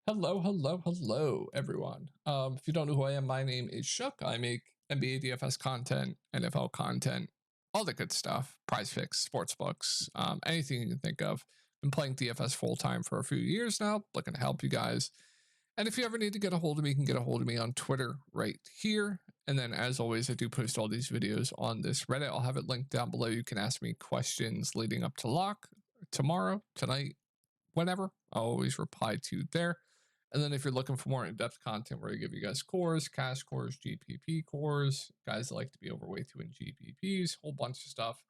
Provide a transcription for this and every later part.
Hello, everyone. If you don't know who I am, my name is Shook. I make NBA DFS content, NFL content, all the good stuff, prize picks, sports books, anything you can think of. Been playing DFS full time for a few years now, looking to help you guys. And if you ever need to get a hold of me, you can get a hold of me on Twitter right here. And then, as always, I do post all these videos on this Reddit. I'll have it linked down below. You can ask me questions leading up to lock tomorrow, tonight, whenever. I'll always reply to there. And then if you're looking for more in-depth content where I give you guys cores, cash cores, GPP cores, guys that like to be overweight to in GPPs, whole bunch of stuff,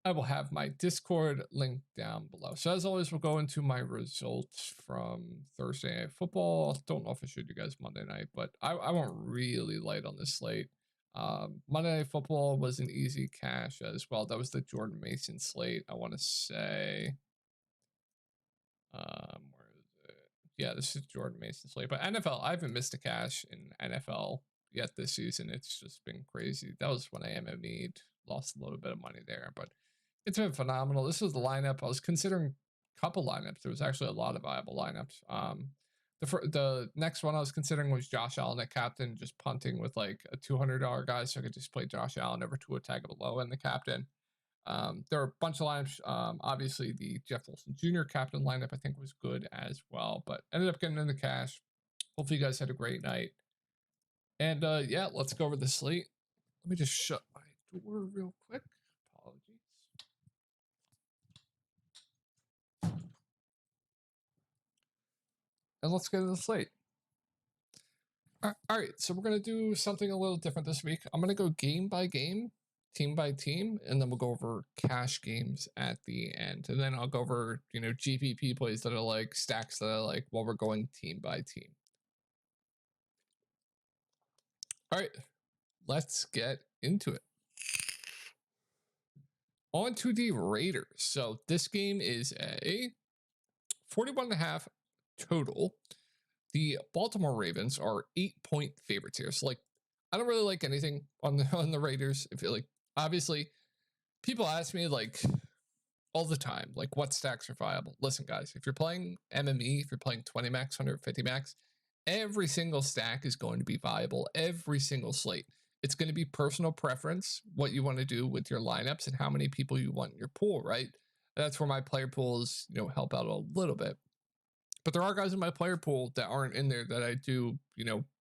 I will have my Discord linked down below. So as always, we'll go into my results from Thursday Night Football. Don't know if I showed you guys Monday night, but I went really light on this slate. Monday Night Football was an easy cash as well. That was the Jordan Mason slate. I want to say, where is it? Yeah, this is Jordan Mason slate. But NFL, I haven't missed a cash in NFL yet this season. It's just been crazy. That was when I MME'd, lost a little bit of money there, but it's been phenomenal. This was the lineup. I was considering a couple lineups. There was actually a lot of viable lineups. The next one I was considering was Josh Allen at captain, just punting with like a $200 guy, so I could just play Josh Allen over to a tag below and the captain. There are a bunch of lineups. Obviously, the Jeff Wilson Jr. captain lineup I think was good as well, but ended up getting in the cash. Hopefully, you guys had a great night. And yeah, let's go over the slate. Let me just shut my door real quick. Apologies. And let's get to the slate. All right, so we're going to do something a little different this week. I'm going to go game by game, team by team, and then we'll go over cash games at the end. And then I'll go over, GPP plays that are like, stacks that are like, while we're going team by team. All right, let's get into it. On to the Raiders. So this game is a 41.5 total. The Baltimore Ravens are 8-point favorites here. So, like, I don't really like anything on the Raiders. If you're like, obviously, people ask me like all the time, like, what stacks are viable. Listen, guys, if you're playing MME, if you're playing 20 max, 150 max, every single stack is going to be viable. Every single slate. It's going to be personal preference, what you want to do with your lineups and how many people you want in your pool, right? That's where my player pools, help out a little bit. But there are guys in my player pool that aren't in there that I do,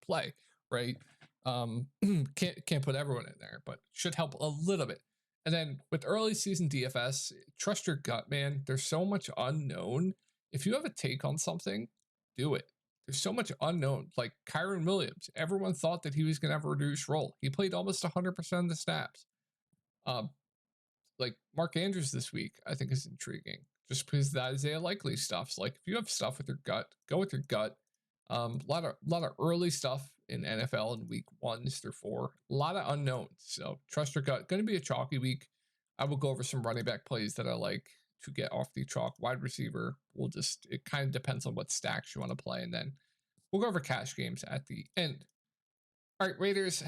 play, right? Can't put everyone in there, but should help a little bit. And then with early season DFS, trust your gut, man. There's so much unknown. If you have a take on something, do it. There's so much unknown. Like Kyron Williams, everyone thought that he was going to have a reduced role. He played almost 100% of the snaps. Like Mark Andrews this week, I think is intriguing. Just because the Isaiah Likely stuff's like, if you have stuff with your gut, go with your gut. A lot of early stuff in NFL in week 1s through 4. A lot of unknowns. So trust your gut. Going to be a chalky week. I will go over some running back plays that I like to get off the chalk. Wide receiver, it kind of depends on what stacks you want to play. And then we'll go over cash games at the end. All right, Raiders.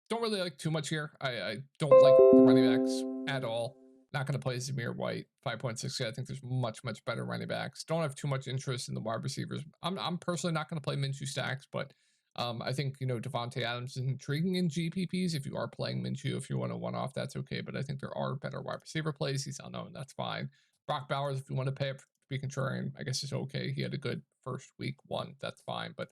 Don't really like too much here. I don't like the running backs at all. Not going to play Zamir White, 5.6. I think there's much better running backs. Don't have too much interest in the wide receivers. I'm personally not going to play Minshew stacks, but I think Devontae Adams is intriguing in GPPs. If you are playing Minshew, if you want to one-off, that's okay. But I think there are better wide receiver plays. He's unknown, that's fine. Brock Bowers, if you want to pay up to be contrarian, I guess it's okay. He had a good first week 1, that's fine. But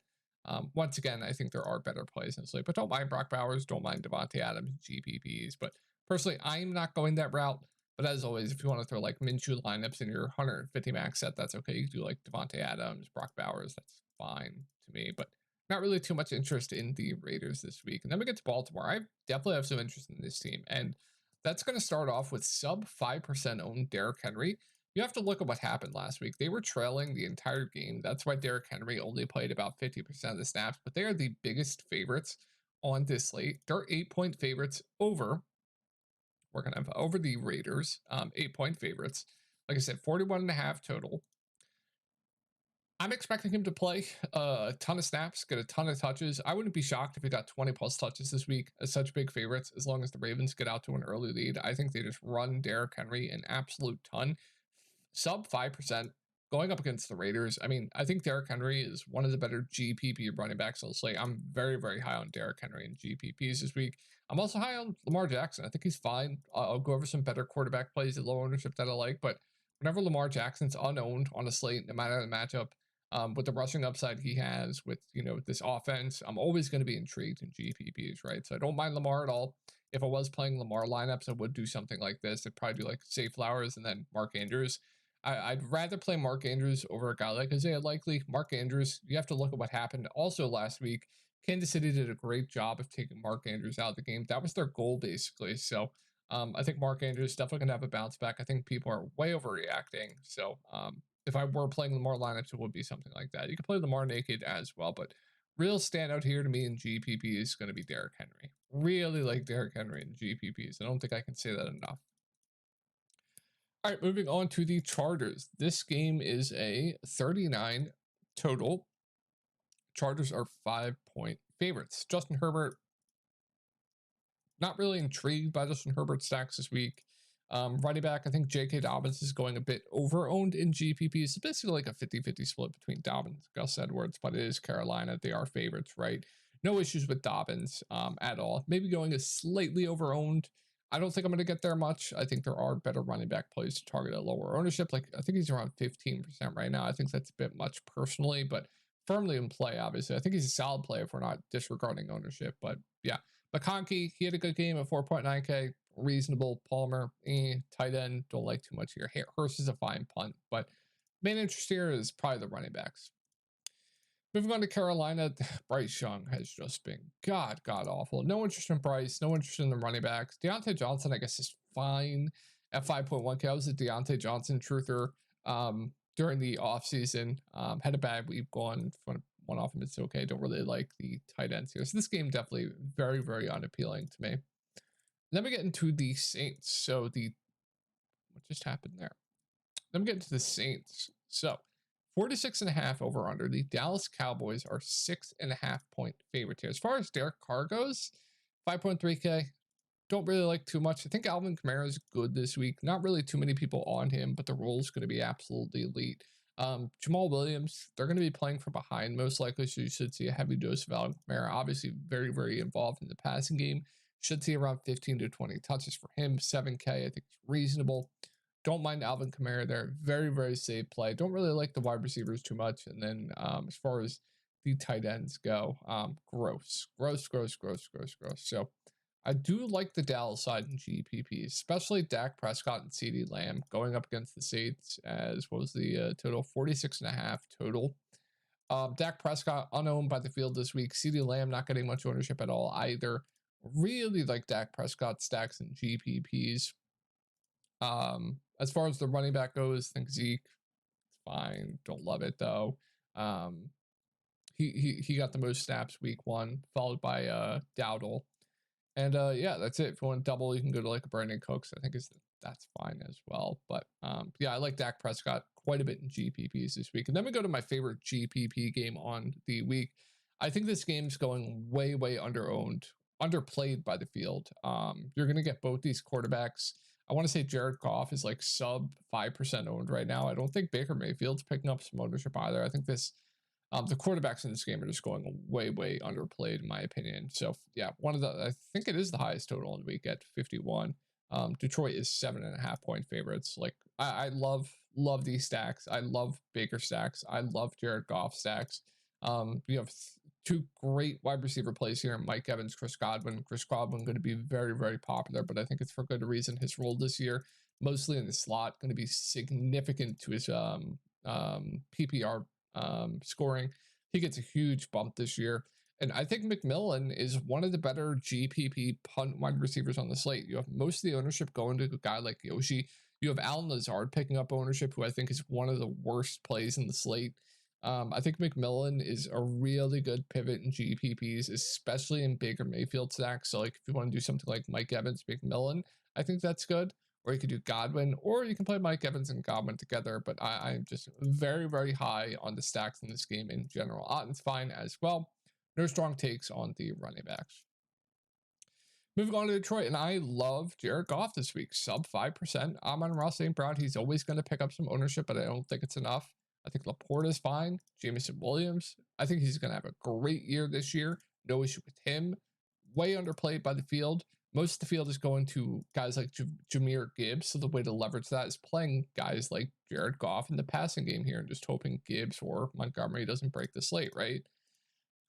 once again, I think there are better plays in the slate. But don't mind Brock Bowers, don't mind Devontae Adams GPPs. But personally, I'm not going that route. But as always, if you want to throw like Minshew lineups in your 150 max set, that's okay. You can do like Devontae Adams, Brock Bowers, that's fine to me. But not really too much interest in the Raiders this week. And then we get to Baltimore. I definitely have some interest in this team. And that's going to start off with sub 5% owned Derrick Henry. You have to look at what happened last week. They were trailing the entire game. That's why Derrick Henry only played about 50% of the snaps. But they are the biggest favorites on this slate. They're 8-point favorites over the Raiders, 8-point favorites. Like I said, 41.5 total. I'm expecting him to play a ton of snaps, get a ton of touches. I wouldn't be shocked if he got 20 plus touches this week as such big favorites, as long as the Ravens get out to an early lead. I think they just run Derrick Henry an absolute ton. Sub 5%, going up against the Raiders, I mean, I think Derrick Henry is one of the better GPP running backs on the slate. I'm very, very high on Derrick Henry in GPPs this week. I'm also high on Lamar Jackson. I think he's fine. I'll go over some better quarterback plays at low ownership that I like, but whenever Lamar Jackson's unowned on a slate, no matter the matchup, with the rushing upside he has with, this offense, I'm always going to be intrigued in GPPs, right? So I don't mind Lamar at all. If I was playing Lamar lineups, I would do something like this. I'd probably do like Zay Flowers and then Mark Andrews. I'd rather play Mark Andrews over a guy like Isaiah Likely. Mark Andrews, you have to look at what happened also last week. Kansas City did a great job of taking Mark Andrews out of the game. That was their goal, basically. So I think Mark Andrews definitely going to have a bounce back. I think people are way overreacting. So if I were playing Lamar lineups, it would be something like that. You can play Lamar naked as well, but real standout here to me in GPP is going to be Derrick Henry. Really like Derrick Henry in GPPs. I don't think I can say that enough. All right, moving on to the Chargers. This game is a 39 total. Chargers are 5-point favorites. Justin Herbert, not really intrigued by Justin Herbert's stacks this week. Running back, I think J.K. Dobbins is going a bit over-owned in GPP. It's basically like a 50-50 split between Dobbins and Gus Edwards, but it is Carolina. They are favorites, right? No issues with Dobbins at all. Maybe going a slightly over-owned. I don't think I'm going to get there much. I think there are better running back plays to target at lower ownership. Like, I think he's around 15% right now. I think that's a bit much personally, but firmly in play, obviously. I think he's a solid play if we're not disregarding ownership, but yeah. McConkey, he had a good game at 4.9K. Reasonable. Palmer, tight end. Don't like too much here. Hurst is a fine punt, but main interest here is probably the running backs. Moving on to Carolina, Bryce Young has just been god awful. No interest in Bryce. No interest in the running backs. Deontay Johnson, I guess, is fine at 5.1K. I was a Deontay Johnson truther during the offseason. Had a bad week going. One off him, it's okay. Don't really like the tight ends here. So this game definitely very, very unappealing to me. Then we get into the Saints. So what just happened there? Then we get into the Saints. So 46.5 over under. The Dallas Cowboys are 6.5 point favorites here. As far as Derek Carr goes, 5.3K. Don't really like too much. I think Alvin Kamara is good this week. Not really too many people on him, but the role is going to be absolutely elite. Jamal Williams, they're going to be playing from behind most likely, so you should see a heavy dose of Alvin Kamara. Obviously, very, very involved in the passing game. Should see around 15 to 20 touches for him. 7K, I think it's reasonable. Don't mind Alvin Kamara there. Very, very safe play. Don't really like the wide receivers too much. And then as far as the tight ends go, gross. So I do like the Dallas side in GPP, especially Dak Prescott and CeeDee Lamb going up against the Saints, as what was the total? 46.5 total. Dak Prescott unowned by the field this week. CeeDee Lamb not getting much ownership at all either. Really like Dak Prescott stacks and GPPs. As far as the running back goes, I think Zeke, fine. Don't love it though. He got the most snaps week 1, followed by Dowdle. And yeah, that's it. If you want to double, you can go to like a Brandon Cooks. I think that's fine as well. But yeah, I like Dak Prescott quite a bit in GPPs this week. And then we go to my favorite GPP game on the week. I think this game's going way, way underplayed by the field. You're going to get both these quarterbacks. I want to say Jared Goff is like sub 5% owned right now. I don't think Baker Mayfield's picking up some ownership either. I think the quarterbacks in this game are just going way, way underplayed in my opinion. So yeah, I think it is the highest total in the week at 51. Detroit is 7.5 point favorites. Like I love these stacks. I love Baker stacks. I love Jared Goff stacks. You have two great wide receiver plays here. Mike Evans, Chris Godwin. Chris Godwin going to be very, very popular, but I think it's for good reason. His role this year, mostly in the slot, going to be significant to his PPR scoring. He gets a huge bump this year. And I think McMillan is one of the better GPP punt wide receivers on the slate. You have most of the ownership going to a guy like Yoshi. You have Allen Lazard picking up ownership, who I think is one of the worst plays in the slate. I think McMillan is a really good pivot in GPPs, especially in Baker Mayfield stacks. So like if you want to do something like Mike Evans, McMillan, I think that's good. Or you could do Godwin, or you can play Mike Evans and Godwin together. But I'm just very, very high on the stacks in this game in general. Otten's fine as well. No strong takes on the running backs. Moving on to Detroit, and I love Jared Goff this week. Sub 5%. Amon-Ra St. Brown, he's always going to pick up some ownership, but I don't think it's enough. I think Laporta is fine. Jameson Williams, I think he's going to have a great year this year. No issue with him. Way underplayed by the field. Most of the field is going to guys like Jahmyr Gibbs. So the way to leverage that is playing guys like Jared Goff in the passing game here and just hoping Gibbs or Montgomery doesn't break the slate, right?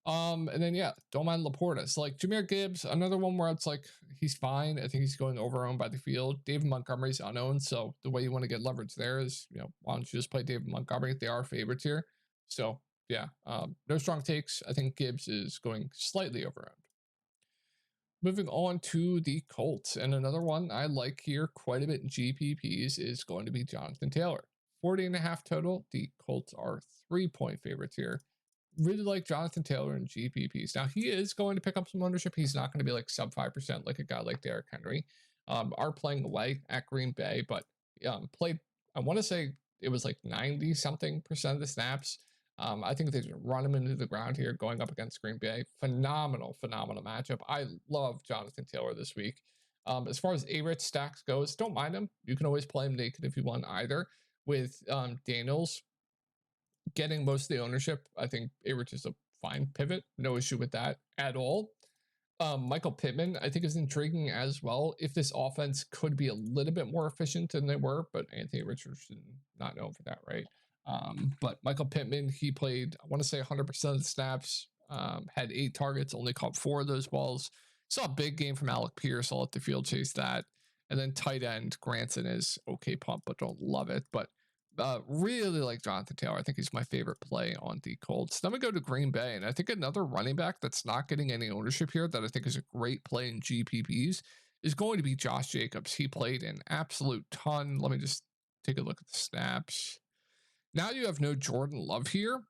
And then yeah, don't mind Laporta. So like Jahmyr Gibbs, another one where it's like he's fine. I think he's going overowned by the field. David Montgomery's unowned, so the way you want to get leverage there is, why don't you just play David Montgomery? They are favorites here, so yeah, no strong takes. I think Gibbs is going slightly overowned. Moving on to the Colts, and another one I like here quite a bit in GPPs is going to be Jonathan Taylor. 40.5 total. The Colts are 3-point favorites here. Really like Jonathan Taylor in GPPs. Now, he is going to pick up some ownership. He's not going to be like sub 5% like a guy like Derrick Henry. Are playing away at Green Bay, but played, I want to say it was like 90-something% of the snaps. I think they just run him into the ground here going up against Green Bay. Phenomenal matchup. I love Jonathan Taylor this week. As far as A-Rich stacks goes, don't mind him. You can always play him naked if you want either. With Daniels getting most of the ownership, I think A-Rich is a fine pivot. No issue with that at all. Michael Pittman, I think, is intriguing as well. If this offense could be a little bit more efficient than they were, but Anthony Richardson, not known for that, right? But Michael Pittman, he played, I want to say 100% of the snaps, had 8 targets, only caught 4 of those balls. Saw a big game from Alec Pierce. I'll let the field chase that. And then tight end, Granson is okay pump, but don't love it. But really like Jonathan Taylor. I think he's my favorite play on the Colts. Then we go to Green Bay, and I think another running back that's not getting any ownership here that I think is a great play in GPPs is going to be Josh Jacobs. He played an absolute ton. Let me just take a look at the snaps. Now you have no Jordan Love here.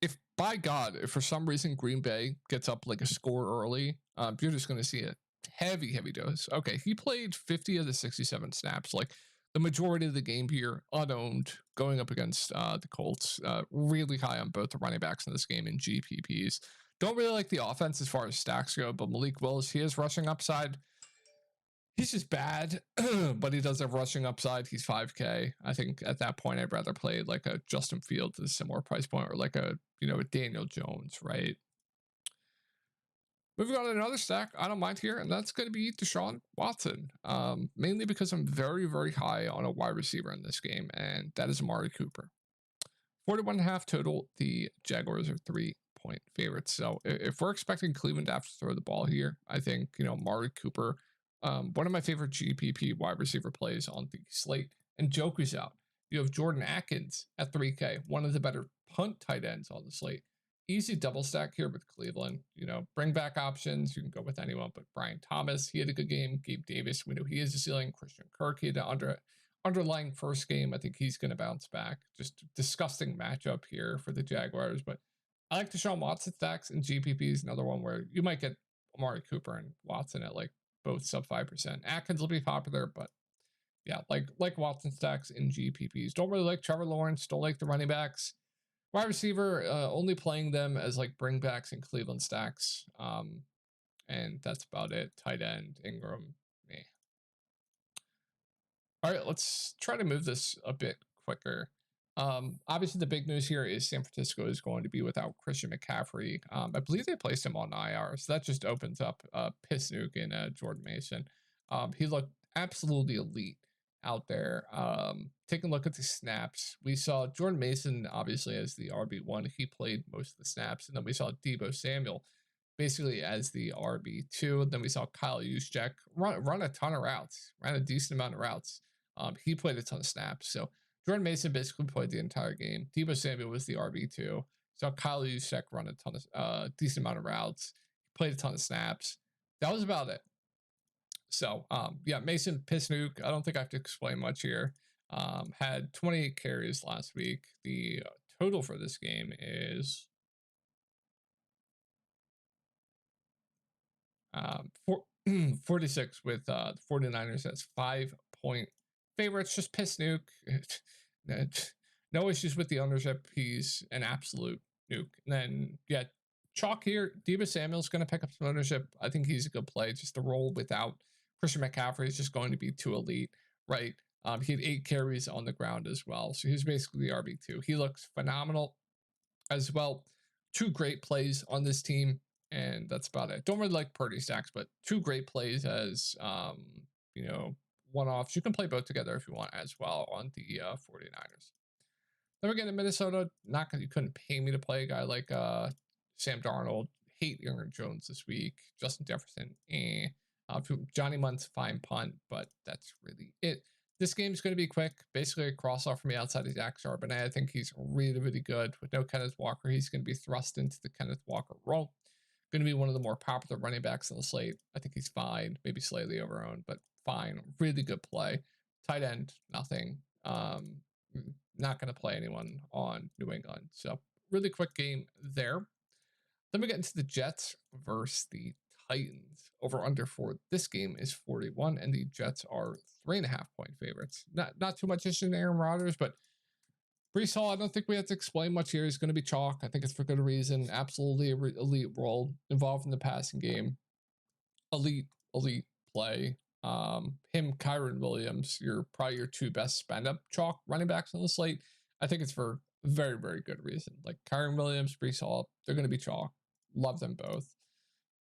If by God, if for some reason Green Bay gets up like a score early, you're just going to see a heavy dose. Okay, he played 50 of the 67 snaps, like the majority of the game here, unowned, going up against the Colts. Really high on both the running backs in this game in GPPs. Don't really like the offense as far as stacks go, but Malik Willis, he has rushing upside. He's just bad, but he does have rushing upside. He's 5K. I think at that point, I'd rather play like a Justin Fields at a similar price point, or like a Daniel Jones, right? Moving on to another stack I don't mind here, and that's going to be Deshaun Watson. Mainly because I'm very high on a wide receiver in this game, and that is Amari Cooper. 41.5 total. The Jaguars are 3-point favorites. So if we're expecting Cleveland to have to throw the ball here, I think Amari Cooper. One of my favorite GPP wide receiver plays on the slate, and Joku's out. You have Jordan Atkins at 3K, one of the better punt tight ends on the slate. Easy double stack here with Cleveland. Bring back options. You can go with anyone, but Brian Thomas, he had a good game. Gabe Davis, we know he is a ceiling. Christian Kirk, he had an underlying first game. I think he's going to bounce back. Just disgusting matchup here for the Jaguars, but I like Deshaun Watson stacks, and GPP is another one where you might get Amari Cooper and Watson at like both sub 5%. Atkins will be popular, but yeah, like Watson stacks in GPPs. Don't really like Trevor Lawrence. Don't like the running backs. Wide receiver, only playing them as like bringbacks in Cleveland stacks. And that's about it. Tight end, Ingram, meh. All right, let's try to move this a bit quicker. Obviously, the big news here is San Francisco is going to be without Christian McCaffrey. I believe they placed him on IR, so that just opens up piss nuke in Jordan Mason. He looked absolutely elite out there. Taking a look at the snaps, we saw Jordan Mason obviously as the RB1. He played most of the snaps, and then we saw Deebo Samuel basically as the RB2. Then we saw Kyle Juszczyk run a ton of routes, ran a decent amount of routes. He played a ton of snaps, so Jordan Mason basically played the entire game. Deebo Samuel was the RB2. Saw Kyle Juszczyk run a ton of decent amount of routes. Played a ton of snaps. That was about it. So yeah, Mason piss nuke. I don't think I have to explain much here. Had 28 carries last week. The total for this game is 46 with the 49ers as 5-point favorites. Just piss nuke. No issues with the ownership. He's an absolute nuke. And then yeah, chalk here. Deebo Samuel's going to pick up some ownership. I think he's a good play. Just the role without Christian McCaffrey is just going to be too elite, right? He had 8 carries on the ground as well. So he's basically the RB2. He looks phenomenal as well. 2 great plays on this team, and that's about it. Don't really like Purdy stacks, but 2 great plays as, one-offs. You can play both together if you want as well on the 49ers. Then we get to Minnesota. Not because you couldn't pay me to play a guy like Sam Darnold. Hate Aaron Jones this week. Justin Jefferson, Johnny Munt's fine punt, but that's really it. This game's going to be quick. Basically a cross-off from the outside of Zach Charbonnet. I think he's really, really good. With no Kenneth Walker, he's going to be thrust into the Kenneth Walker role. Going to be one of the more popular running backs on the slate. I think he's fine. Maybe slightly overowned, but fine. Really good play. Tight end, nothing. Not going to play anyone on New England. So really quick game there. Then we get into the Jets versus the Titans. Over under for this game is 41, and the Jets are 3.5 point favorites. Not too much issue in Aaron Rodgers, but Breece Hall, I don't think we have to explain much here. He's going to be chalk. I think it's for good reason. Absolutely elite role involved in the passing game. Elite play. Him, Kyron Williams, probably your 2 best spend up chalk running backs on the slate. I think it's for very, very good reason. Like Kyron Williams, Breece Hall, they're going to be chalk. Love them both.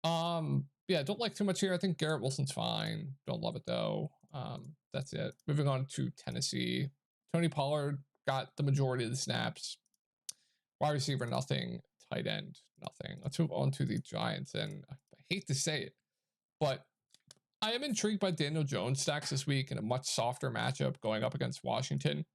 Don't like too much here. I think Garrett Wilson's fine. Don't love it though. That's it. Moving on to Tennessee. Tony Pollard got the majority of the snaps. Wide receiver, nothing. Tight end, nothing. Let's move on to the Giants. And I hate to say it, but I am intrigued by Daniel Jones stacks this week in a much softer matchup going up against Washington.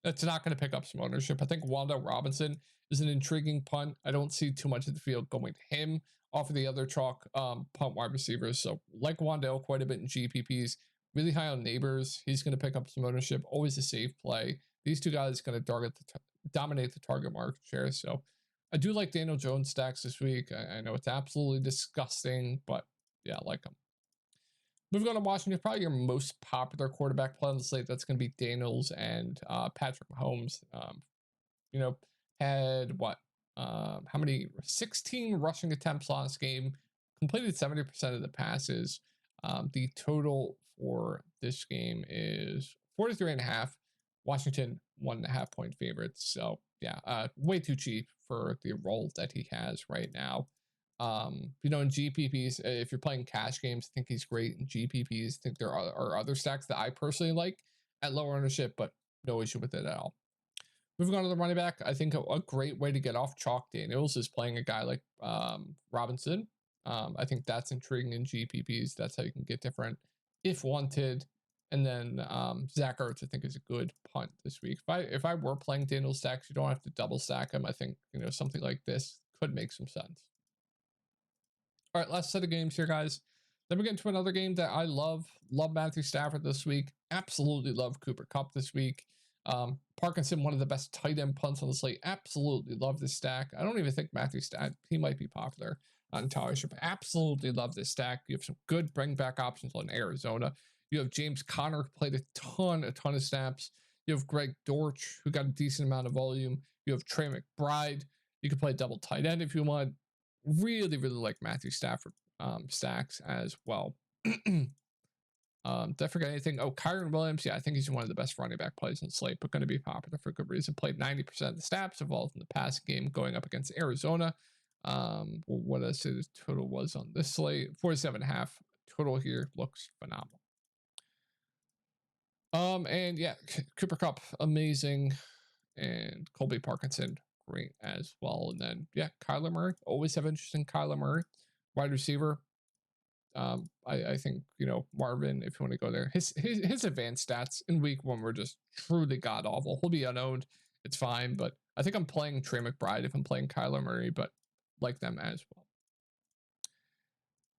It's not going to pick up some ownership. I think Wan'Dale Robinson is an intriguing punt. I don't see too much of the field going to him off of the other chalk punt wide receivers. So like Wan'Dale quite a bit in GPPs. Really high on Neighbors. He's going to pick up some ownership. Always a safe play. These 2 guys are going to dominate the target market share. So I do like Daniel Jones stacks this week. I know it's absolutely disgusting, but yeah, I like them. Moving on to Washington, probably your most popular quarterback play on the slate. That's going to be Daniels and Patrick Mahomes. Had how many? 16 rushing attempts last game. Completed 70% of the passes. The total for this game is 43.5. Washington 1.5 point favorites. So yeah, way too cheap for the role that he has right now. In GPPs, if you're playing cash games, I think he's great in GPPs. I think there are other stacks that I personally like at lower ownership, but no issue with it at all. Moving on to the running back, I think a great way to get off chalk Daniels is playing a guy like Robinson. I think that's intriguing in GPPs. That's how you can get different if wanted. And then Zach Ertz, I think, is a good punt this week. If I were playing Daniels stacks, you don't have to double stack him. I think something like this could make some sense. All right, last set of games here, guys. Then we get into another game that I love. Love Matthew Stafford this week. Absolutely love Cooper Kupp this week. Parkinson, one of the best tight end punts on the slate. Absolutely love this stack. I don't even think Matthew Stafford, he might be popular on Tylership. Absolutely love this stack. You have some good bring back options on Arizona. You have James Conner, who played a ton of snaps. You have Greg Dortch, who got a decent amount of volume. You have Trey McBride. You can play double tight end if you want. Really, really like Matthew Stafford stacks as well. Did I forget anything? Oh, Kyron Williams. Yeah, I think he's one of the best running back plays in the slate, but going to be popular for good reason. Played 90% of the snaps involved in the passing game going up against Arizona. What I said his total was on this slate, 47.5 total here. Looks phenomenal. And yeah, Cooper Kupp, amazing. And Colby Parkinson, great as well. And then yeah, Kyler Murray, always have interest in Kyler Murray, wide receiver. I think Marvin, if you want to go there, his advanced stats in week 1 were just truly god awful. He'll be unowned, it's fine, but I think I'm playing Trey McBride if I'm playing Kyler Murray, but like them as well.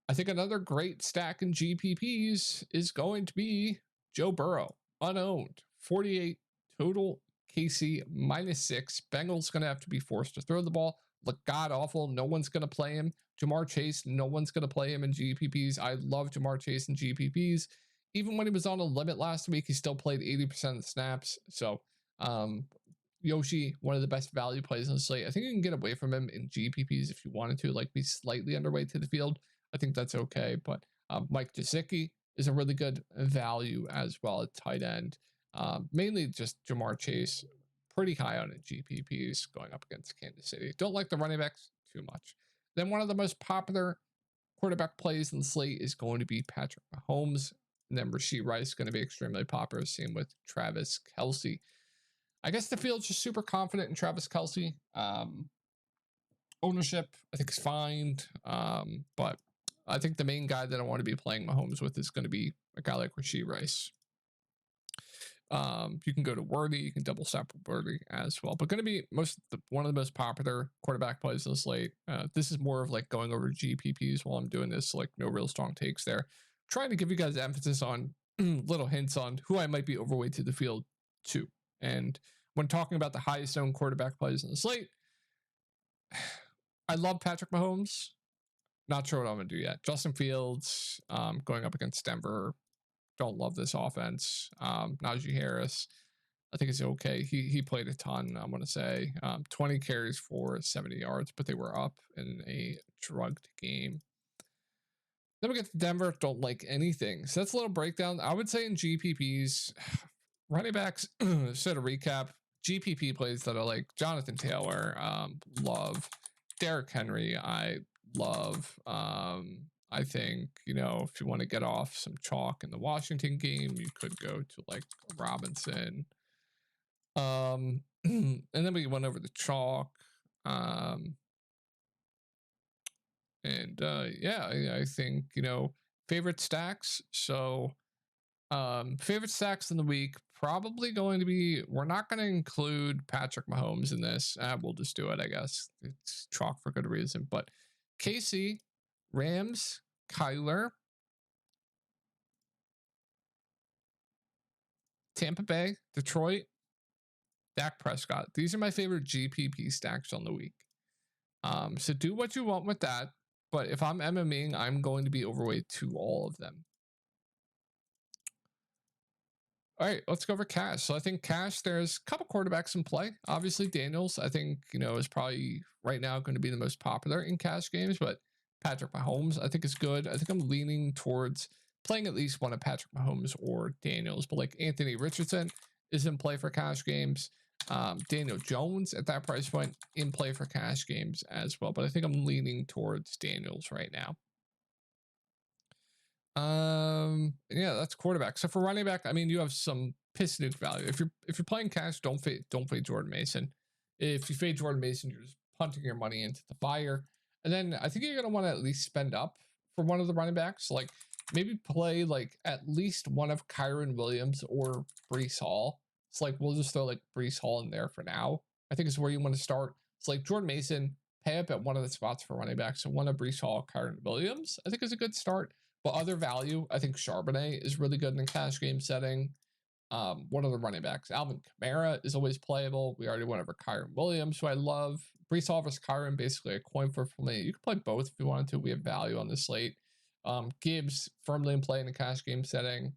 I think another great stack in GPPs is going to be Joe Burrow, unowned, 48 total. KC -6. Bengals going to have to be forced to throw the ball. Look god awful. No one's going to play him. Jamar Chase, no one's going to play him in GPPs. I love Jamar Chase in GPPs. Even when he was on a limit last week, he still played 80% of the snaps. So Yoshi, one of the best value plays on the slate. I think you can get away from him in GPPs if you wanted to, like be slightly underweight to the field. I think that's okay. But Mike Gesicki is a really good value as well at tight end. Mainly just Jamar Chase, pretty high on it GPPs going up against Kansas City. Don't like the running backs too much. Then one of the most popular quarterback plays in the slate is going to be Patrick Mahomes. And then Rashee Rice is going to be extremely popular. Same with Travis Kelce. I guess the field's just super confident in Travis Kelce. Ownership, I think, is fine. But I think the main guy that I want to be playing Mahomes with is going to be a guy like Rashee Rice. You can go to Worthy, you can double step Worthy as well, but going to be one of the most popular quarterback plays in the slate. This is more of like going over GPPs while I'm doing this, so like no real strong takes there. Trying to give you guys emphasis on little hints on who I might be overweight to the field to. And when talking about the highest owned quarterback plays in the slate, I love Patrick Mahomes. Not sure what I'm going to do yet. Justin Fields going up against Denver. Don't love this offense. Najee Harris, I think it's okay. He played a ton, I want to say. 20 carries for 70 yards, but they were up in a drugged game. Then we get to Denver. Don't like anything. So that's a little breakdown. I would say in GPPs, running backs, so to recap, GPP plays that are like Jonathan Taylor, love. Derrick Henry, I love. I think, if you want to get off some chalk in the Washington game, you could go to like Robinson. And then we went over the chalk. I think, favorite stacks. So favorite stacks in the week, probably going to be, we're not going to include Patrick Mahomes in this. We'll just do it, I guess. It's chalk for good reason. But KC, Rams, Kyler, Tampa Bay, Detroit, Dak Prescott. These are my favorite GPP stacks on the week. So do what you want with that. But if I'm MMing, I'm going to be overweight to all of them. All right, let's go over cash. So I think cash, there's a couple quarterbacks in play. Obviously, Daniels, I think, is probably right now going to be the most popular in cash games, but Patrick Mahomes, I think is good. I think I'm leaning towards playing at least one of Patrick Mahomes or Daniels, but like Anthony Richardson is in play for cash games. Daniel Jones at that price point in play for cash games as well, but I think I'm leaning towards Daniels right now. Yeah, that's quarterback. So for running back, I mean, you have some piss nuke value. If you're playing cash, don't fade Jordan Mason. If you fade Jordan Mason, you're just punting your money into the fire. And then I think you're gonna want to at least spend up for one of the running backs. Like maybe play like at least one of Kyron Williams or Breece Hall. It's like we'll just throw like Breece Hall in there for now. I think is where you want to start. It's like Jordan Mason, pay up at one of the spots for running backs. So one of Breece Hall, Kyron Williams, I think is a good start. But other value, I think Charbonnet is really good in a cash game setting. One of the running backs, Alvin Kamara, is always playable. We already went over Kyron Williams, who I love. Breece Hall versus Kyron, basically a coin flip for me. You can play both if you wanted to. We have value on the slate. Gibbs, firmly in play in a cash game setting.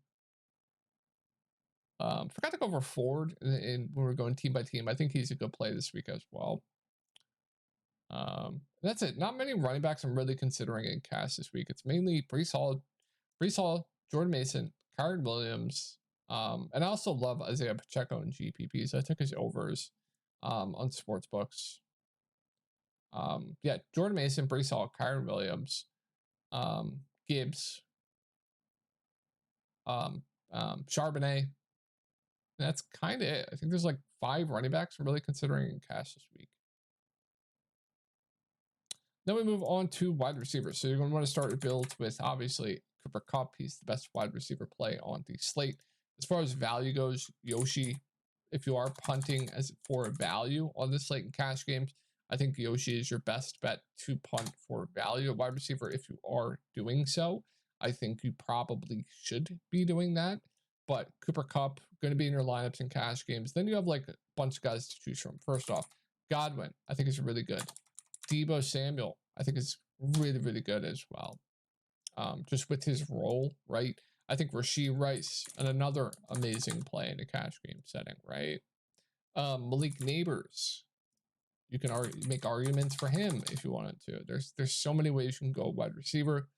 Forgot to go over Ford when we're going team by team. I think he's a good play this week as well. That's it. Not many running backs I'm really considering in cash this week. It's mainly Breece Hall, Jordan Mason, Kyron Williams, and I also love Isaiah Pacheco and GPP. So I took his overs on sports books. Jordan Mason, Breece Hall, Kyron Williams, Gibbs, Charbonnet. That's kind of it. I think there's like 5 running backs I'm really considering in cash this week. Then we move on to wide receivers. So you're going to want to start your builds with, obviously, Cooper Kupp. He's the best wide receiver play on the slate. As far as value goes, Yoshi, if you are punting as for value on the slate in cash games, I think Yoshi is your best bet to punt for value at wide receiver. If you are doing so, I think you probably should be doing that. But Cooper Kupp, going to be in your lineups in cash games. Then you have like a bunch of guys to choose from. First off, Godwin, I think is really good. Deebo Samuel, I think is really, really good as well. Just with his role, right? I think Rashee Rice, and another amazing play in a cash game setting, right? Malik Neighbors, you can make arguments for him if you wanted to. There's so many ways you can go wide receiver.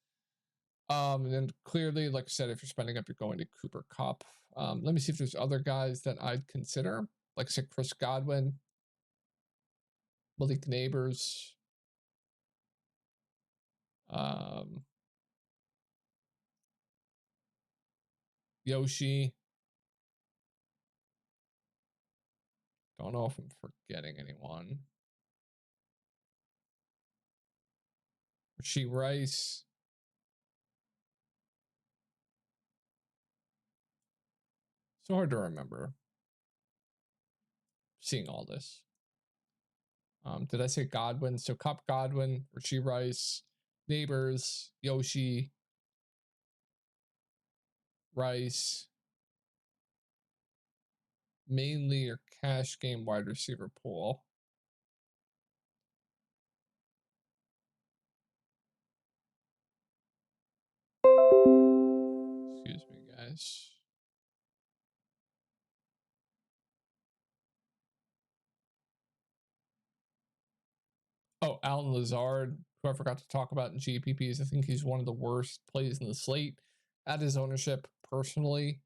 And then clearly, like I said, if you're spending up, you're going to Cooper Kupp. Let me see if there's other guys that I'd consider. Like I said, Chris Godwin, Malik Neighbors, Yoshi. Don't know if I'm forgetting anyone. Rasheed Rice. So hard to remember seeing all this. Did I say Godwin? So Kupp, Godwin, Rasheed Rice, Neighbors, Yoshi, Rice. Mainly your cash game wide receiver pool. Excuse me, guys. Oh, Alan Lazard, who I forgot to talk about in GPPs. I think he's one of the worst plays in the slate at his ownership personally.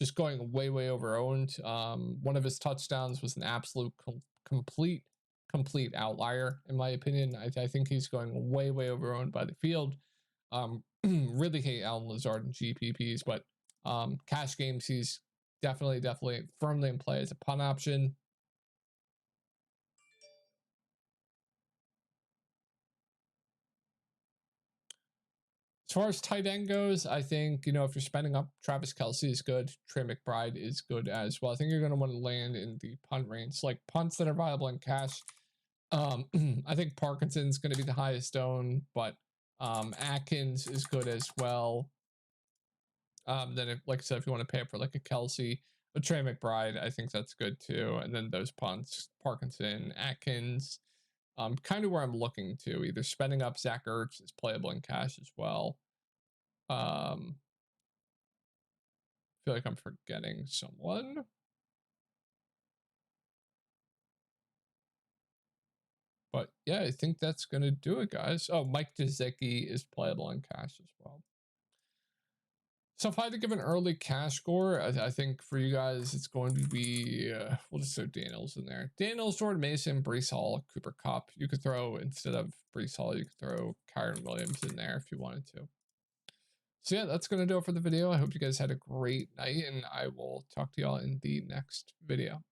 Just going way over owned. One of his touchdowns was an absolute complete outlier, in my opinion. I think he's going way over owned by the field. Really hate Alan Lazard in GPPs, but cash games, he's definitely firmly in play as a punt option. As far as tight end goes, I think, if you're spending up, Travis Kelce is good. Trey McBride is good as well. I think you're going to want to land in the punt range, like punts that are viable in cash. I think Parkinson's going to be the highest owned, but Atkins is good as well. Then, like I said, if you want to pay up for like a Kelce, but Trey McBride, I think that's good too. And then those punts, Parkinson, Atkins, kind of where I'm looking to. Either spending up Zach Ertz is playable in cash as well. I feel like I'm forgetting someone. But yeah, I think that's going to do it, guys. Oh, Mike Gesicki is playable in cash as well. So if I had to give an early cash score, I think for you guys, it's going to be, we'll just throw Daniels in there. Daniels, Jordan Mason, Breece Hall, Cooper Kupp. You could throw, instead of Breece Hall, you could throw Kyren Williams in there if you wanted to. So yeah, that's going to do it for the video. I hope you guys had a great night, and I will talk to y'all in the next video.